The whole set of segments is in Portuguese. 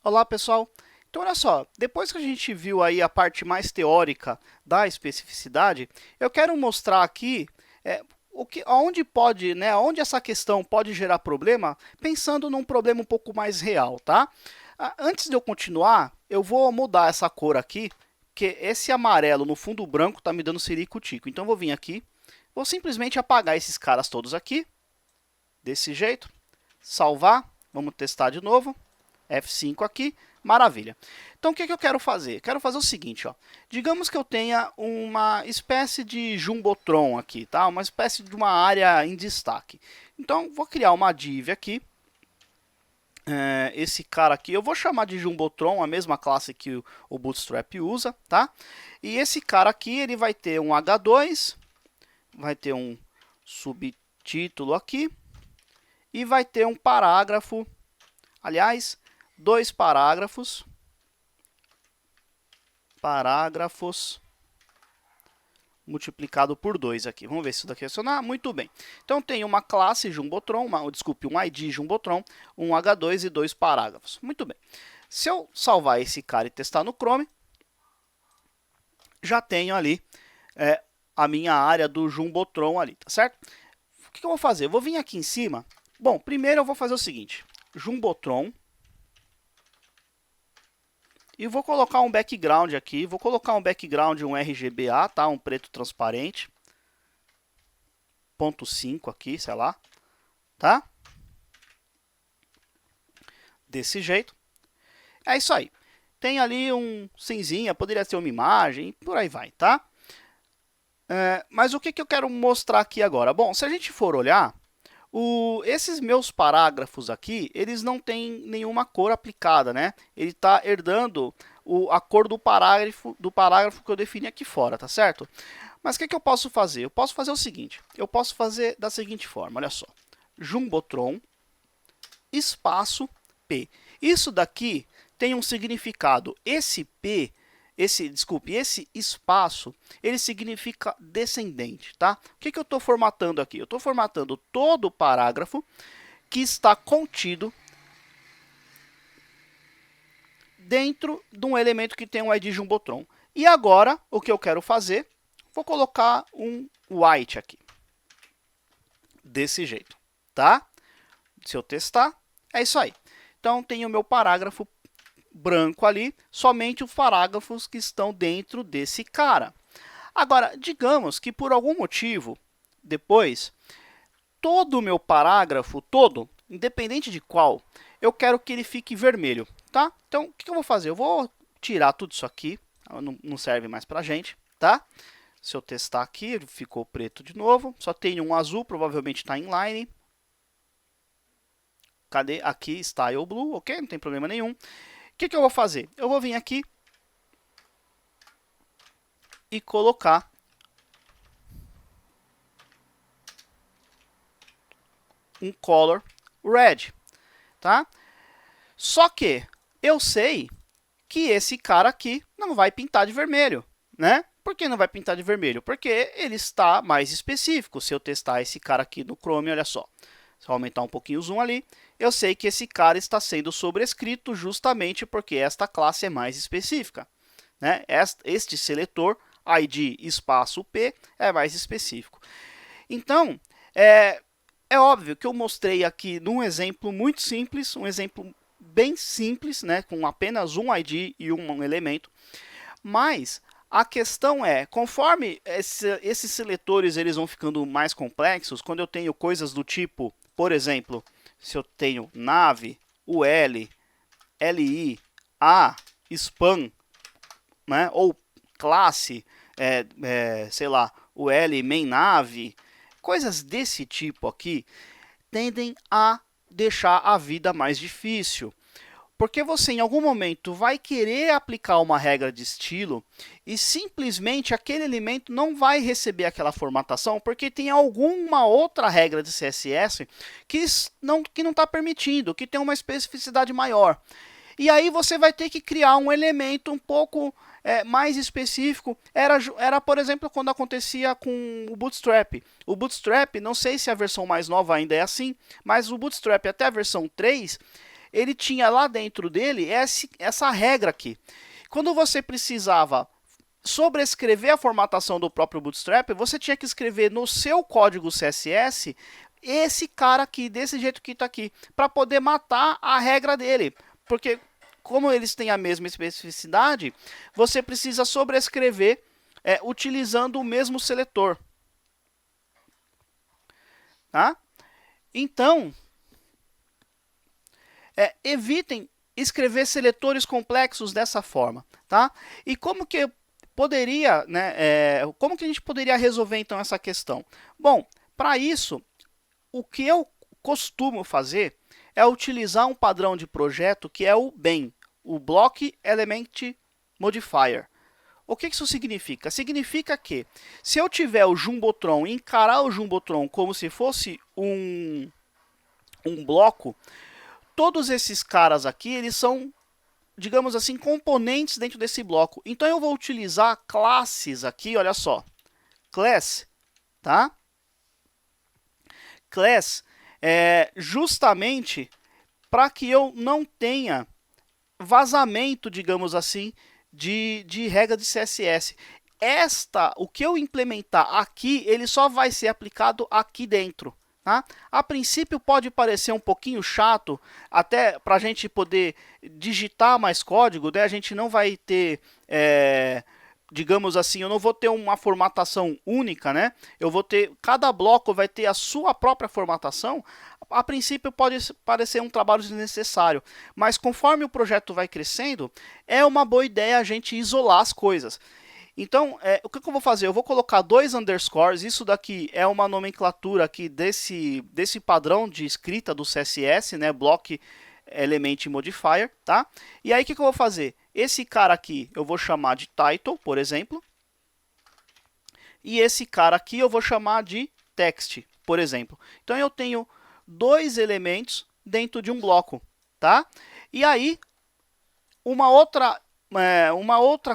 Olá, pessoal. Então, olha só, depois que a gente viu aí a parte mais teórica da especificidade, eu quero mostrar aqui onde pode, né, onde essa questão pode gerar problema, pensando num problema um pouco mais real, tá? Antes de eu continuar, eu vou mudar essa cor aqui, porque esse amarelo no fundo branco está me dando ciricutico. Então, eu vou vir aqui, vou simplesmente apagar esses caras todos aqui, desse jeito, salvar, vamos testar de novo. F5 aqui, maravilha. Então, o que eu quero fazer? Quero fazer o seguinte, ó. Digamos que eu tenha uma espécie de jumbotron aqui, tá? Uma espécie de uma área em destaque. Então, vou criar uma div aqui. Esse cara aqui, eu vou chamar de jumbotron, a mesma classe que o Bootstrap usa, tá? E esse cara aqui, ele vai ter um H2, vai ter um subtítulo aqui, e vai ter um parágrafo, aliás, dois parágrafos multiplicado por 2 aqui. Vamos ver se isso daqui funcionar. Muito bem. Então, tem uma classe Jumbotron, um ID Jumbotron, um H2 e dois parágrafos. Muito bem. Se eu salvar esse cara e testar no Chrome, já tenho ali a minha área do Jumbotron ali, tá certo? O que eu vou fazer? Eu vou vir aqui em cima. Bom, primeiro eu vou fazer o seguinte. Jumbotron. E vou colocar um background aqui, vou colocar um background, um RGBA, tá? Um preto transparente. 0.5 aqui, sei lá, tá? Desse jeito. É isso aí. Tem ali um cinzinha, poderia ser uma imagem, por aí vai, tá? Mas o que eu quero mostrar aqui agora? Bom, se a gente for olhar, esses meus parágrafos aqui, eles não têm nenhuma cor aplicada, né? Ele está herdando a cor do parágrafo que eu defini aqui fora, tá certo? Mas o que eu posso fazer? Eu posso fazer o seguinte, eu posso fazer da seguinte forma, olha só. Jumbotron, espaço, P. Isso daqui tem um significado. Esse P, esse espaço, ele significa descendente, tá? O que eu estou formatando aqui? Eu estou formatando todo o parágrafo que está contido dentro de um elemento que tem um ID Jumbotron. E agora, o que eu quero fazer? Vou colocar um white aqui. Desse jeito, tá? Se eu testar, é isso aí. Então, tem o meu parágrafo branco ali, somente os parágrafos que estão dentro desse cara. Agora, digamos que por algum motivo, depois, todo o meu parágrafo, todo, independente de qual, eu quero que ele fique vermelho, tá? Então, o que eu vou fazer? Eu vou tirar tudo isso aqui, não serve mais pra gente, tá? Se eu testar aqui, ele ficou preto de novo, só tem um azul, provavelmente está inline. Cadê? Aqui, Style Blue, ok? Não tem problema nenhum. O que eu vou fazer? Eu vou vir aqui e colocar um color red, tá? Só que eu sei que esse cara aqui não vai pintar de vermelho, né? Por que não vai pintar de vermelho? Porque ele está mais específico. Se eu testar esse cara aqui no Chrome, olha só. Se eu aumentar um pouquinho o zoom ali, eu sei que esse cara está sendo sobrescrito justamente porque esta classe é mais específica, né? Este seletor, ID espaço P, é mais específico. Então, é óbvio que eu mostrei aqui num exemplo muito simples, um exemplo bem simples, né, com apenas um ID e um elemento, mas a questão é, conforme esses seletores eles vão ficando mais complexos, quando eu tenho coisas do tipo, por exemplo, se eu tenho nave, UL, LI, A, span, né, ou classe, sei lá, UL, main nave, coisas desse tipo aqui tendem a deixar a vida mais difícil. Porque você, em algum momento, vai querer aplicar uma regra de estilo e simplesmente aquele elemento não vai receber aquela formatação porque tem alguma outra regra de CSS que não está permitindo, que tem uma especificidade maior. E aí você vai ter que criar um elemento um pouco mais específico. Era, por exemplo, quando acontecia com o Bootstrap. O Bootstrap, não sei se a versão mais nova ainda é assim, mas o Bootstrap até a versão 3, ele tinha lá dentro dele essa regra aqui. Quando você precisava sobrescrever a formatação do próprio Bootstrap, você tinha que escrever no seu código CSS esse cara aqui, desse jeito que está aqui, para poder matar a regra dele. Porque, como eles têm a mesma especificidade, você precisa sobrescrever utilizando o mesmo seletor. Tá? Então, evitem escrever seletores complexos dessa forma. Tá? E como que poderia, como que a gente poderia resolver então essa questão? Bom, para isso, o que eu costumo fazer é utilizar um padrão de projeto que é o BEM, o Block Element Modifier. O que isso significa? Significa que se eu tiver o Jumbotron e encarar o Jumbotron como se fosse um bloco, todos esses caras aqui, eles são, digamos assim, componentes dentro desse bloco. Então eu vou utilizar classes aqui, olha só. Class, tá? Class justamente para que eu não tenha vazamento, digamos assim, de regra de CSS. O que eu implementar aqui, ele só vai ser aplicado aqui dentro. Tá? A princípio pode parecer um pouquinho chato, até para a gente poder digitar mais código, né? A gente não vai ter, digamos assim, eu não vou ter uma formatação única, né? Eu vou ter, cada bloco vai ter a sua própria formatação. A princípio pode parecer um trabalho desnecessário, mas conforme o projeto vai crescendo, é uma boa ideia a gente isolar as coisas. Então, o que eu vou fazer? Eu vou colocar 2 underscores, isso daqui é uma nomenclatura aqui desse padrão de escrita do CSS, né? Block Element Modifier, tá? E aí, o que eu vou fazer? Esse cara aqui eu vou chamar de title, por exemplo. E esse cara aqui eu vou chamar de text, por exemplo. Então, eu tenho 2 elementos dentro de um bloco, tá? E aí, uma outra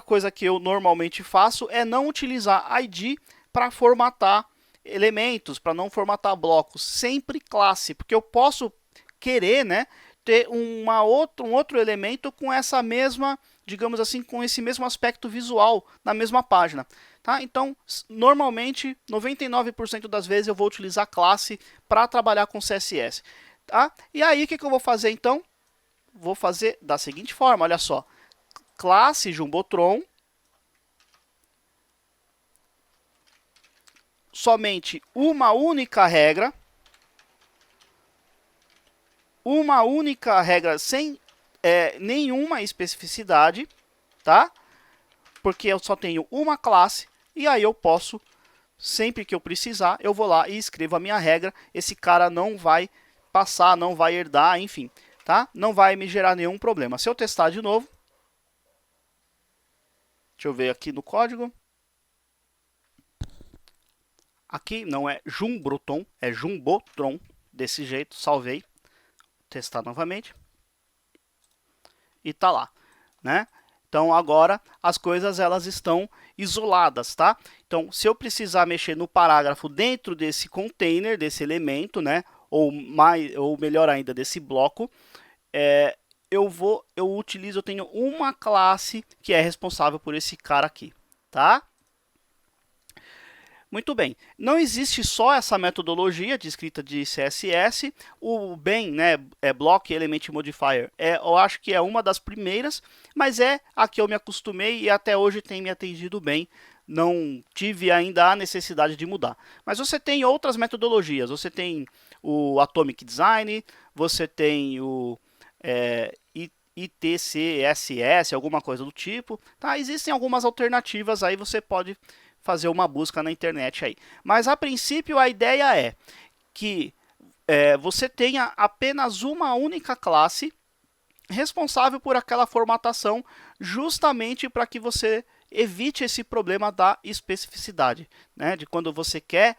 coisa que eu normalmente faço é não utilizar ID para formatar elementos, para não formatar blocos. Sempre classe, porque eu posso querer, né, ter um outro elemento com essa mesma, digamos assim, com esse mesmo aspecto visual na mesma página. Tá? Então, normalmente, 99% das vezes eu vou utilizar classe para trabalhar com CSS. Tá? E aí, o que eu vou fazer então? Vou fazer da seguinte forma, olha só. Classe Jumbotron, somente uma única regra sem nenhuma especificidade, tá? Porque eu só tenho uma classe e aí eu posso, sempre que eu precisar, eu vou lá e escrevo a minha regra. Esse cara não vai passar, não vai herdar, enfim, tá? Não vai me gerar nenhum problema. Se eu testar de novo, deixa eu ver aqui no código. Aqui não é Jumbotron, é Jumbotron. Desse jeito, salvei. Testar novamente. E tá lá, né? Então agora as coisas elas estão isoladas, tá? Então se eu precisar mexer no parágrafo dentro desse container, desse elemento, né? Ou melhor ainda, desse bloco, eu tenho uma classe que é responsável por esse cara aqui, tá? Muito bem, não existe só essa metodologia de escrita de CSS, o BEM, né, Block Element Modifier, eu acho que é uma das primeiras, mas é a que eu me acostumei e até hoje tem me atendido bem, não tive ainda a necessidade de mudar. Mas você tem outras metodologias, você tem o Atomic Design, você tem o ITCSS, alguma coisa do tipo, tá? Existem algumas alternativas, aí você pode fazer uma busca na internet aí. Mas a princípio a ideia é que você tenha apenas uma única classe responsável por aquela formatação, justamente para que você evite esse problema da especificidade, né? De quando você quer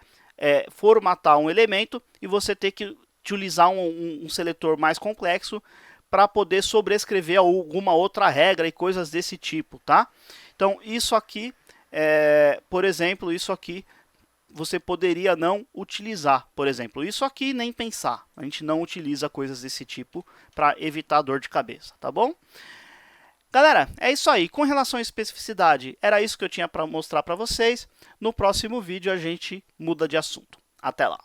formatar um elemento e você ter que utilizar um seletor mais complexo para poder sobrescrever alguma outra regra e coisas desse tipo, tá? Então, isso aqui, por exemplo, isso aqui você poderia não utilizar. Por exemplo, isso aqui nem pensar. A gente não utiliza coisas desse tipo para evitar dor de cabeça, tá bom? Galera, é isso aí. Com relação à especificidade, era isso que eu tinha para mostrar para vocês. No próximo vídeo a gente muda de assunto. Até lá!